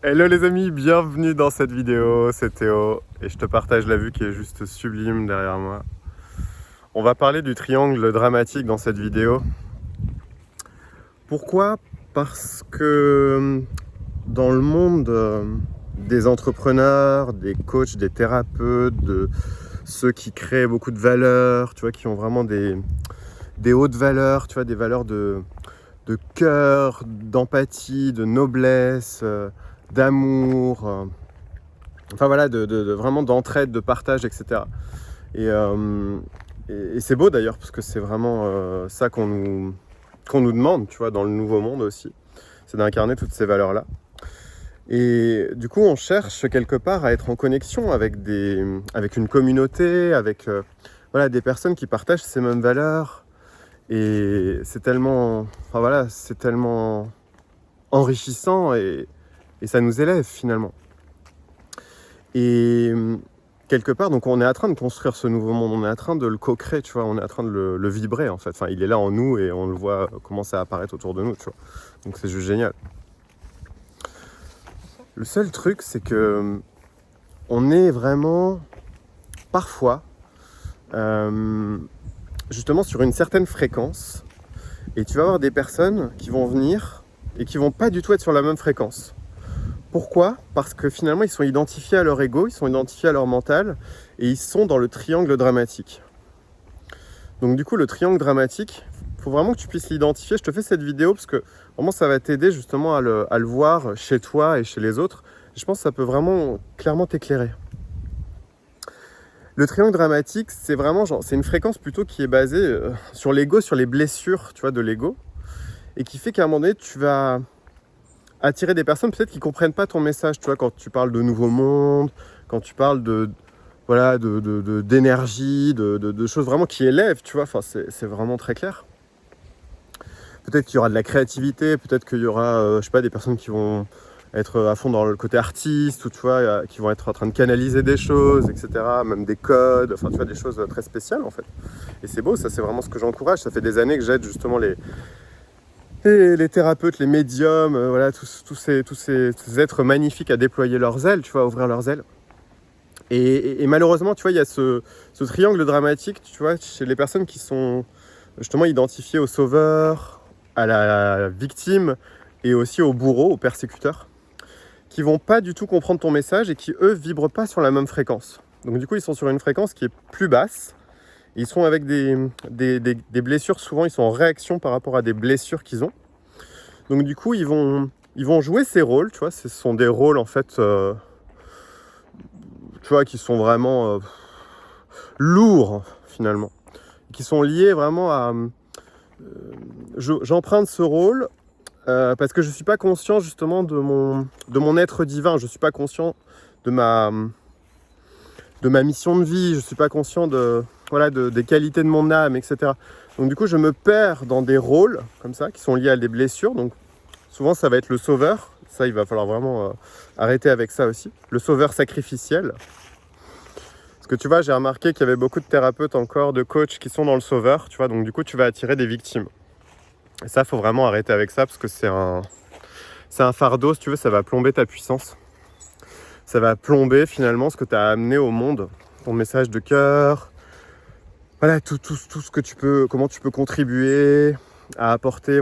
Hello les amis, bienvenue dans cette vidéo, c'est Théo et je te partage la vue qui est juste sublime derrière moi. On va parler du triangle dramatique dans cette vidéo. Pourquoi? Parce que dans le monde des entrepreneurs, des coachs, des thérapeutes, de ceux qui créent beaucoup de valeur, tu vois, qui ont vraiment des hautes valeurs, tu vois, des valeurs de cœur, d'empathie, de noblesse, d'amour, enfin voilà, vraiment d'entraide, de partage, etc. Et c'est beau d'ailleurs, parce que c'est vraiment ça qu'on nous demande, tu vois, dans le nouveau monde aussi, c'est d'incarner toutes ces valeurs-là. Et du coup, on cherche quelque part à être en connexion avec une communauté, avec voilà, des personnes qui partagent ces mêmes valeurs. Et c'est tellement, enfin voilà, c'est tellement enrichissant et ça nous élève finalement. Et quelque part, donc on est en train de construire ce nouveau monde, on est en train de le co-créer, tu vois, on est en train de le vibrer en fait. Enfin, il est là en nous et on le voit commencer à apparaître autour de nous, tu vois. Donc c'est juste génial. Le seul truc, c'est que on est vraiment parfois justement sur une certaine fréquence, et tu vas avoir des personnes qui vont venir et qui vont pas du tout être sur la même fréquence. Pourquoi? Parce que finalement ils sont identifiés à leur ego, ils sont identifiés à leur mental et ils sont dans le triangle dramatique. Donc du coup le triangle dramatique, il faut vraiment que tu puisses l'identifier. Je te fais cette vidéo parce que vraiment ça va t'aider justement à le voir chez toi et chez les autres. Je pense que ça peut vraiment clairement t'éclairer. Le triangle dramatique, c'est vraiment genre, c'est une fréquence plutôt qui est basée sur l'ego, sur les blessures, tu vois, de l'ego, et qui fait qu'à un moment donné, tu vas attirer des personnes peut-être qui comprennent pas ton message, tu vois, quand tu parles de nouveau monde, quand tu parles d'énergie, de choses vraiment qui élèvent, tu vois, enfin c'est vraiment très clair. Peut-être qu'il y aura de la créativité, peut-être qu'il y aura, je sais pas, des personnes qui vont être à fond dans le côté artiste, ou tu vois, qui vont être en train de canaliser des choses, etc., même des codes, enfin tu vois, des choses très spéciales en fait. Et c'est beau, ça c'est vraiment ce que j'encourage. Ça fait des années que j'aide justement les thérapeutes, les médiums, voilà, tous ces êtres magnifiques à déployer leurs ailes, tu vois, à ouvrir leurs ailes. Et malheureusement, tu vois, il y a ce triangle dramatique, tu vois, chez les personnes qui sont justement identifiées au sauveur, à la victime et aussi au bourreau, au persécuteur, qui vont pas du tout comprendre ton message et qui, eux, vibrent pas sur la même fréquence. Donc du coup, ils sont sur une fréquence qui est plus basse. Ils sont avec des blessures, souvent ils sont en réaction par rapport à des blessures qu'ils ont. Donc du coup, ils vont jouer ces rôles, tu vois, ce sont des rôles en fait, tu vois, qui sont vraiment lourds finalement, qui sont liés vraiment à... j'emprunte ce rôle parce que je ne suis pas conscient justement de mon être divin, je ne suis pas conscient de ma mission de vie, je ne suis pas conscient des qualités de mon âme, etc. Donc du coup, je me perds dans des rôles comme ça, qui sont liés à des blessures. Donc souvent, ça va être le sauveur. Ça, il va falloir vraiment arrêter avec ça aussi. Le sauveur sacrificiel. Parce que tu vois, j'ai remarqué qu'il y avait beaucoup de thérapeutes encore, de coachs qui sont dans le sauveur, tu vois. Donc du coup, tu vas attirer des victimes. Et ça, il faut vraiment arrêter avec ça, parce que c'est un fardeau, si tu veux, ça va plomber ta puissance. Ça va plomber finalement ce que tu as amené au monde, ton message de cœur, voilà, tout ce que tu peux, comment tu peux contribuer à apporter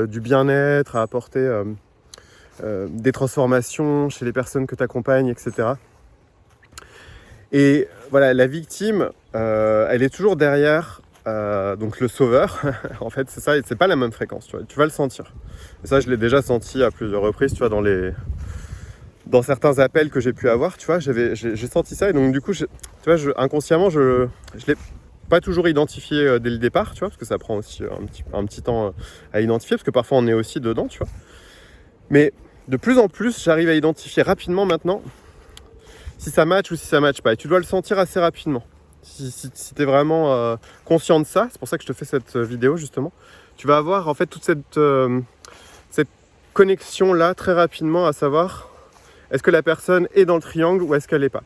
du bien-être, à apporter des transformations chez les personnes que tu accompagnes, etc. Et voilà, la victime, elle est toujours derrière donc le sauveur. En fait, c'est ça, c'est pas la même fréquence, tu vas le sentir. Et ça, je l'ai déjà senti à plusieurs reprises, tu vois, dans certains appels que j'ai pu avoir, tu vois, j'ai senti ça. Et donc du coup, tu vois, inconsciemment, je l'ai pas toujours identifié dès le départ, tu vois, parce que ça prend aussi un petit temps à identifier, parce que parfois on est aussi dedans, tu vois. Mais de plus en plus, j'arrive à identifier rapidement maintenant si ça match ou si ça match pas. Et tu dois le sentir assez rapidement. Si tu es vraiment conscient de ça, c'est pour ça que je te fais cette vidéo justement. Tu vas avoir en fait toute cette connexion-là très rapidement, à savoir est-ce que la personne est dans le triangle ou est-ce qu'elle n'est pas.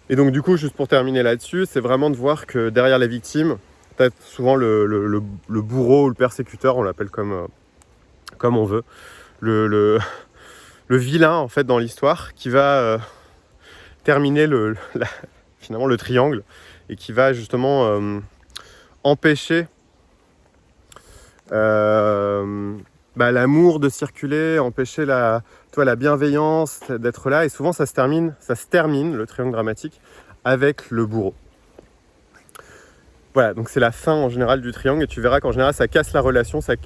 Et donc du coup, juste pour terminer là-dessus, c'est vraiment de voir que derrière les victimes, tu as souvent le bourreau ou le persécuteur, on l'appelle comme on veut, le vilain en fait dans l'histoire qui va terminer finalement le triangle et qui va justement empêcher l'amour de circuler, empêcher la bienveillance d'être là, et souvent ça se termine le triangle dramatique avec le bourreau. Voilà, donc c'est la fin en général du triangle, et tu verras qu'en général ça casse la relation, ça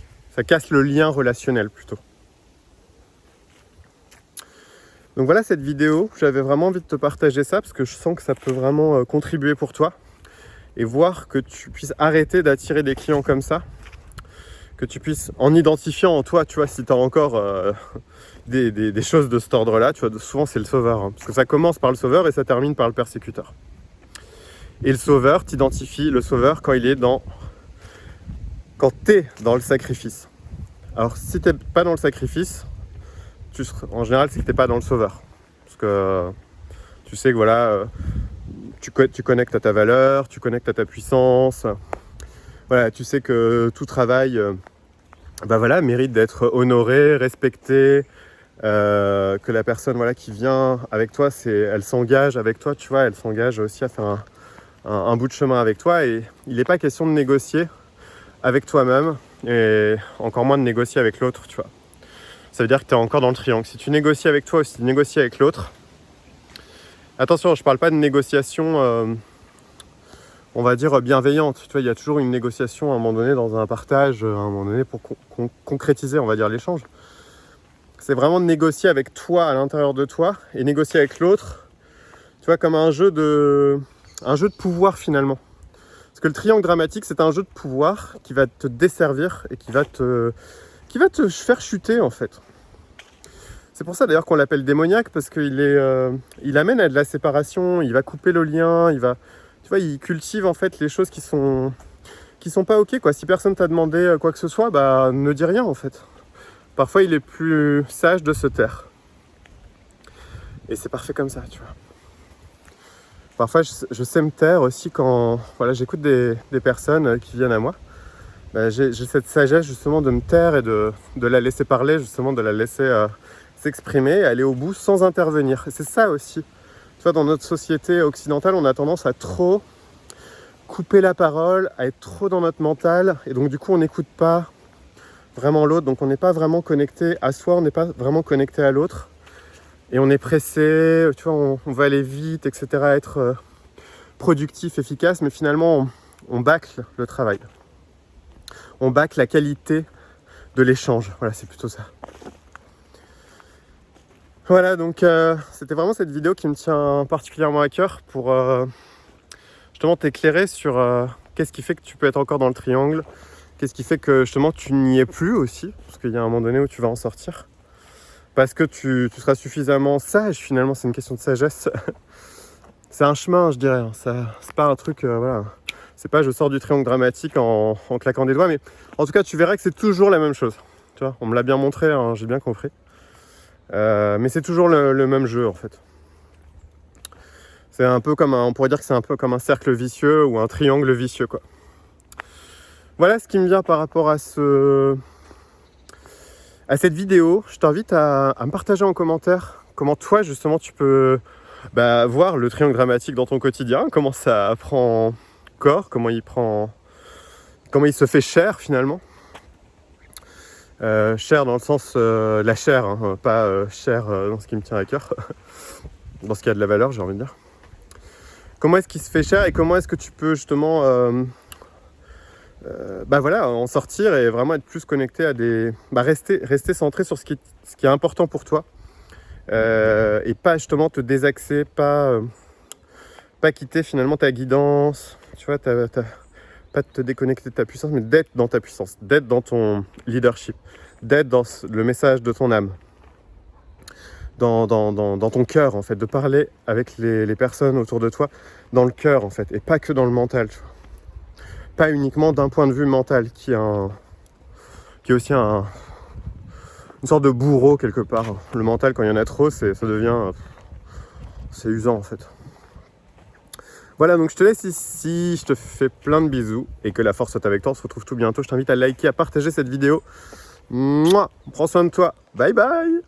casse le lien relationnel plutôt. Donc voilà cette vidéo, j'avais vraiment envie de te partager ça parce que je sens que ça peut vraiment contribuer pour toi et voir que tu puisses arrêter d'attirer des clients comme ça, que tu puisses, en identifiant en toi, tu vois, si tu as encore des choses de cet ordre-là, tu vois, souvent c'est le sauveur, hein, parce que ça commence par le sauveur et ça termine par le persécuteur. Et le sauveur, tu identifies le sauveur quand t'es dans le sacrifice. Alors si t'es pas dans le sacrifice, en général c'est que t'es pas dans le sauveur, parce que tu sais que voilà, tu connectes à ta valeur, tu connectes à ta puissance, voilà, tu sais que tout travail mérite d'être honoré, respecté, que la personne voilà, qui vient avec toi, elle s'engage avec toi, tu vois, elle s'engage aussi à faire un bout de chemin avec toi, et il n'est pas question de négocier avec toi-même et encore moins de négocier avec l'autre, tu vois. Ça veut dire que tu es encore dans le triangle. Si tu négocies avec toi ou si tu négocies avec l'autre, attention, je ne parle pas de négociation, on va dire bienveillante. Tu vois, il y a toujours une négociation à un moment donné dans un partage, à un moment donné pour concrétiser, on va dire, l'échange. C'est vraiment de négocier avec toi à l'intérieur de toi et négocier avec l'autre, tu vois, comme un jeu de pouvoir finalement. Parce que le triangle dramatique, c'est un jeu de pouvoir qui va te desservir et qui va te faire chuter en fait. C'est pour ça d'ailleurs qu'on l'appelle démoniaque, parce qu'il amène à de la séparation, il va couper le lien, il cultive en fait les choses qui sont pas ok, quoi. Si personne t'a demandé quoi que ce soit, ne dis rien en fait. Parfois il est plus sage de se taire. Et c'est parfait comme ça, tu vois. Parfois je sais me taire aussi quand j'écoute des personnes qui viennent à moi. J'ai cette sagesse justement de me taire et de la laisser parler, justement de la laisser s'exprimer, aller au bout sans intervenir. Et c'est ça aussi. Tu vois, dans notre société occidentale, on a tendance à trop couper la parole, à être trop dans notre mental, et donc du coup on n'écoute pas vraiment l'autre, donc on n'est pas vraiment connecté à soi, on n'est pas vraiment connecté à l'autre, et on est pressé, tu vois, on va aller vite, etc., être productif, efficace, mais finalement on bâcle le travail. On bâcle la qualité de l'échange. Voilà, c'est plutôt ça. Voilà, donc c'était vraiment cette vidéo qui me tient particulièrement à cœur pour justement t'éclairer sur qu'est-ce qui fait que tu peux être encore dans le triangle, qu'est-ce qui fait que justement tu n'y es plus aussi, parce qu'il y a un moment donné où tu vas en sortir, parce que tu seras suffisamment sage, finalement, c'est une question de sagesse. C'est un chemin, je dirais, c'est pas un truc, c'est pas je sors du triangle dramatique en claquant des doigts, mais en tout cas tu verras que c'est toujours la même chose. Tu vois, on me l'a bien montré, hein, j'ai bien compris. Mais c'est toujours le même jeu en fait. C'est un peu comme on pourrait dire que c'est un peu comme un cercle vicieux ou un triangle vicieux, quoi. Voilà ce qui me vient par rapport à cette vidéo. Je t'invite à me partager en commentaire comment toi justement tu peux voir le triangle dramatique dans ton quotidien, comment ça prend corps, comment il se fait chair finalement. Chair dans le sens la chair, hein, pas chair dans ce qui me tient à cœur, dans ce qui a de la valeur, j'ai envie de dire. Comment est-ce qu'il se fait chair et comment est-ce que tu peux justement en sortir et vraiment être plus connecté à rester centré sur ce qui est important pour toi, et pas justement te désaxer, pas quitter finalement ta guidance, tu vois, pas de te déconnecter de ta puissance, mais d'être dans ta puissance, d'être dans ton leadership, d'être dans le message de ton âme, dans ton cœur en fait, de parler avec les personnes autour de toi dans le cœur en fait, et pas que dans le mental, tu vois. Pas uniquement d'un point de vue mental, qui est aussi une sorte de bourreau quelque part. Le mental, quand il y en a trop, c'est usant en fait. Voilà, donc je te laisse ici, je te fais plein de bisous et que la force soit avec toi. On se retrouve tout bientôt. Je t'invite à liker, à partager cette vidéo. Mouah, prends soin de toi. Bye bye.